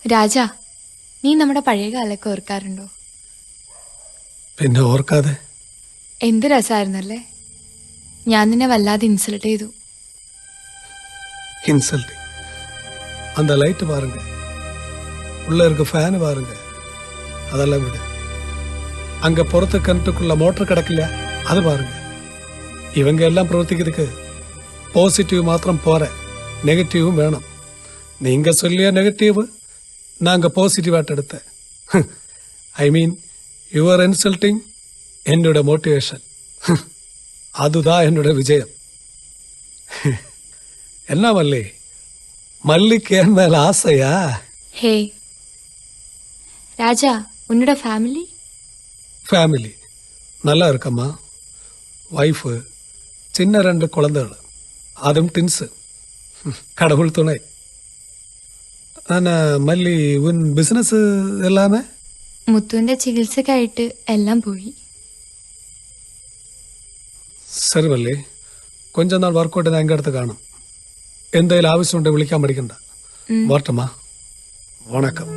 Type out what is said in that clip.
രാജ, നീ നമ്മുടെ പഴയ കാലൊക്കെ ഓർക്കാറുണ്ടോ? പിന്നെ ഓർക്കാതെ. എന്ത് രസമായിരുന്നല്ലേ. ഞാൻ നിന്നെ വല്ലാതെ ഇൻസൾട്ട് ചെയ്തു. இன்சல்ட். அந்த லைட் பாருங்க, உள்ள இருக்க ஃபேன் பாருங்க, அதெல்லாம் விடு. அங்க புறத்து கிணற்றுக்குள்ள மோட்டர் கிடக்கல, அது பாருங்க. இவங்க எல்லாம் பிரவர்த்திக்கிறதுக்கு பாசிட்டிவ் மாத்திரம் போற, நெகட்டிவும் வேணும். நீங்க சொல்லிய நெகட்டிவ் நாங்க பாசிட்டிவாட்டு எடுத்தேன். ஐ மீன் யுவர் இன்சல்ட்டிங் என்னோட மோட்டிவேஷன். அதுதான் என்னோட விஜயம். என்ன மல்லி, மல்லிக்கு என் மேல ஆசையா? ஹே ராஜா, உன்னோட ஃபேமிலி? ஃபேமிலி நல்லா இருக்கம்மா. வைஃபு, சின்ன 2 குழந்தைகள், அதுவும் டின்ஸு. கடவுள் துணை. ஆனா மல்லி, உன் பிசினஸ் எல்லாமே? മുത്തുവിന്റെ ചികിത്സക്കായിട്ട് എല്ലാം പോയി. சரி மல்லி, கொஞ்ச நாள் ஒர்க் அவுட் நான் எங்க இடத்து காணும். எந்த ஆവശ്யம் உண்டு விളിക്കാൻ പഠിക്കണ്ട. வரட்டுமா? வணக்கம்.